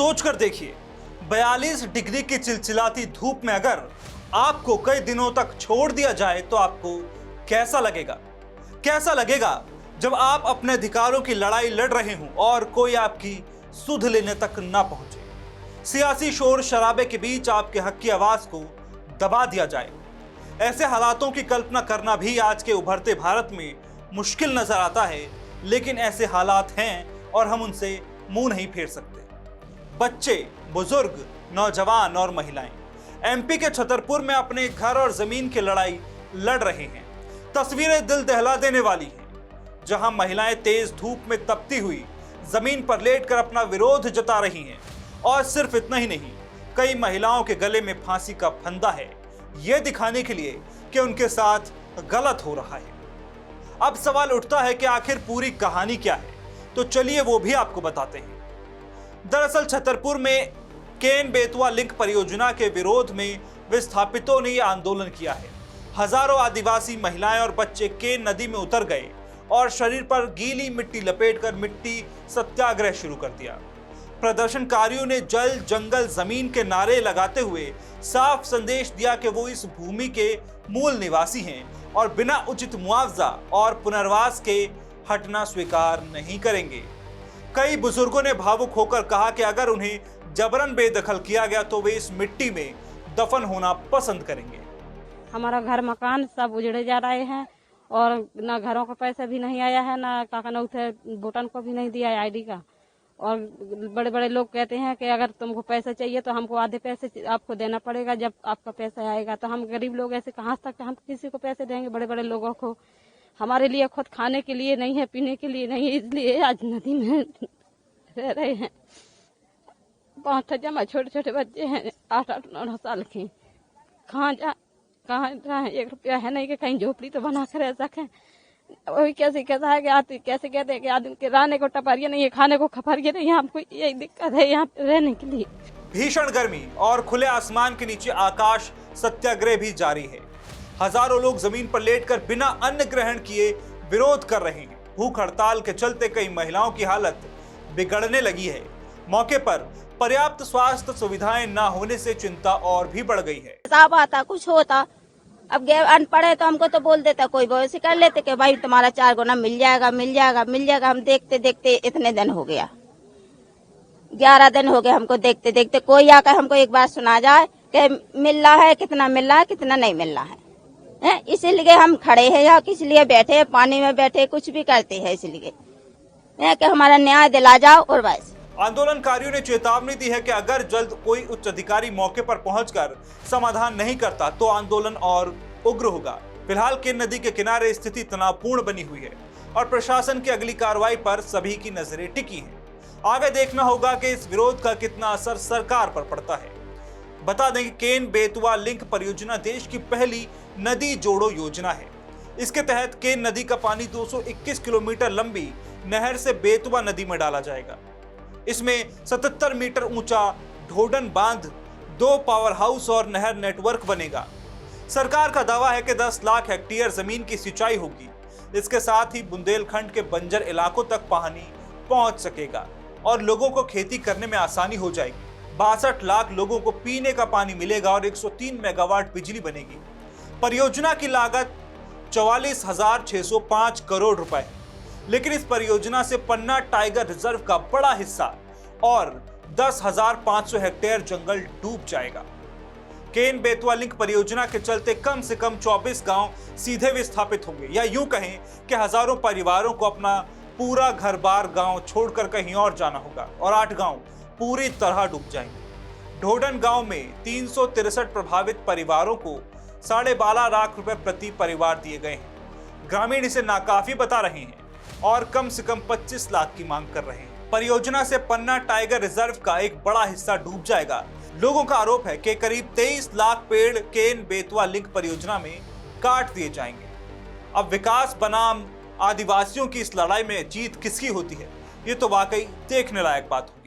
सोचकर देखिए, 42 डिग्री की चिलचिलाती धूप में अगर आपको कई दिनों तक छोड़ दिया जाए तो आपको कैसा लगेगा? कैसा लगेगा जब आप अपने अधिकारों की लड़ाई लड़ रहे हों और कोई आपकी सुध लेने तक ना पहुंचे? सियासी शोर शराबे के बीच आपके हक की आवाज को दबा दिया जाए। ऐसे हालातों की कल्पना करना भी आज के उभरते भारत में मुश्किल नजर आता है, लेकिन ऐसे हालात हैं और हम उनसे मुंह नहीं फेर सकते। बच्चे, बुजुर्ग, नौजवान और महिलाएं एमपी के छतरपुर में अपने घर और जमीन की लड़ाई लड़ रहे हैं। तस्वीरें दिल दहला देने वाली हैं, जहां महिलाएं तेज धूप में तपती हुई जमीन पर लेटकर अपना विरोध जता रही हैं। और सिर्फ इतना ही नहीं, कई महिलाओं के गले में फांसी का फंदा है, यह दिखाने के लिए कि उनके साथ गलत हो रहा है। अब सवाल उठता है कि आखिर पूरी कहानी क्या है, तो चलिए वो भी आपको बताते हैं। दरअसल छतरपुर में केन बेतवा लिंक परियोजना के विरोध में विस्थापितों ने यह आंदोलन किया है। हजारों आदिवासी महिलाएं और बच्चे केन नदी में उतर गए और शरीर पर गीली मिट्टी लपेटकर मिट्टी सत्याग्रह शुरू कर दिया। प्रदर्शनकारियों ने जल, जंगल, जमीन के नारे लगाते हुए साफ संदेश दिया कि वो इस भूमि के मूल निवासी हैं और बिना उचित मुआवजा और पुनर्वास के हटना स्वीकार नहीं करेंगे। कई बुजुर्गों ने भावुक होकर कहा कि अगर उन्हें जबरन बेदखल किया गया तो वे इस मिट्टी में दफन होना पसंद करेंगे। हमारा घर मकान सब उजड़े जा रहे हैं और ना घरों का पैसा भी नहीं आया है, ना काका उसे भूटान को भी नहीं दिया है आईडी का। और बड़े बड़े लोग कहते हैं कि अगर तुमको पैसा चाहिए तो हमको आधे पैसे आपको देना पड़ेगा, जब आपका पैसा आएगा। तो हम गरीब लोग ऐसे कहाँ तक हम किसी को पैसे देंगे? बड़े बड़े लोगों को हमारे लिए खुद खाने के लिए नहीं है, पीने के लिए नहीं है, इसलिए आज नदी में रह रहे हैं। 5 जमा छोटे छोटे बच्चे हैं, 8-9 साल के। कहाँ जाए? 1 रुपया है नहीं कि कहीं झोपड़ी तो बना कर रह सके। वही कैसे कहता है कि कैसे कहते हैं कि आदमी के रहने को टपरिया नहीं है, खाने को खपरिया नहीं है। हमको यही दिक्कत है यहाँ पे रहने के लिए। भीषण गर्मी और खुले आसमान के नीचे आकाश सत्याग्रह भी जारी है। हजारों लोग जमीन पर लेटकर बिना अन्न ग्रहण किए विरोध कर रहे हैं। भूख हड़ताल के चलते कई महिलाओं की हालत बिगड़ने लगी है। मौके पर पर्याप्त स्वास्थ्य सुविधाएं न होने से चिंता और भी बढ़ गई है। साफ आता कुछ होता, अब अनपढ़ है तो हमको तो बोल देता, कोई वैसे कर लेते कि भाई तुम्हारा 4 गुना मिल जाएगा, मिल जाएगा, मिल जाएगा। हम देखते देखते इतने दिन हो गया, 11 दिन हो गए हमको देखते देखते। कोई आकर हमको एक बार सुना जाए कि मिल रहा है, कितना मिल रहा है, कितना नहीं मिल रहा है। इसीलिए हम खड़े हैं या किस लिए बैठे, पानी में बैठे, कुछ भी करते हैं इसलिए कि हमारा न्याय दिला जाओ। और बस आंदोलनकारियों ने चेतावनी दी है कि अगर जल्द कोई उच्च अधिकारी मौके पर पहुंचकर समाधान नहीं करता तो आंदोलन और उग्र होगा। फिलहाल केन नदी के किनारे स्थिति तनावपूर्ण बनी हुई है और प्रशासन की अगली कार्रवाई पर सभी की नजरें टिकी हैं। आगे देखना होगा कि इस विरोध का कितना असर सरकार पर पड़ता है। बता दें कि केन बेतवा लिंक परियोजना देश की पहली नदी जोड़ो योजना है। इसके तहत केन नदी का पानी 221 किलोमीटर लंबी नहर से बेतवा नदी में डाला जाएगा। इसमें 77 मीटर ऊंचा ढोडन बांध, 2 पावर हाउस और नहर नेटवर्क बनेगा। सरकार का दावा है कि 10 लाख हेक्टेयर जमीन की सिंचाई होगी। इसके साथ ही बुंदेलखंड के बंजर इलाकों तक पानी पहुंच सकेगा और लोगों को खेती करने में आसानी हो जाएगी। 62 लाख लोगों को पीने का पानी मिलेगा और 103 मेगावाट बिजली बनेगी। परियोजना की लागत 44,605 करोड़ रुपए है, लेकिन इस परियोजना से पन्ना टाइगर रिजर्व का बड़ा हिस्सा और 10,500 हेक्टेयर जंगल डूब जाएगा। केन बेतवा लिंक परियोजना के चलते कम से कम 24 गांव सीधे विस्थापित होंगे, या यूं कहें कि हजारों परिवारों को अपना पूरा घर बार गांव छोड़कर कहीं और जाना होगा और 8 गांव पूरी तरह डूब जाएंगे। ढोडन गांव में 363 प्रभावित परिवारों को 12.5 लाख रुपए प्रति परिवार दिए गए हैं। ग्रामीण इसे नाकाफी बता रहे हैं और कम से कम 25 लाख की मांग कर रहे हैं। परियोजना से पन्ना टाइगर रिजर्व का एक बड़ा हिस्सा डूब जाएगा। लोगों का आरोप है कि करीब 23 लाख पेड़ केन बेतवा लिंक परियोजना में काट दिए जाएंगे। अब विकास बनाम आदिवासियों की इस लड़ाई में जीत किसकी होती है, ये तो वाकई देखने लायक बात होगी।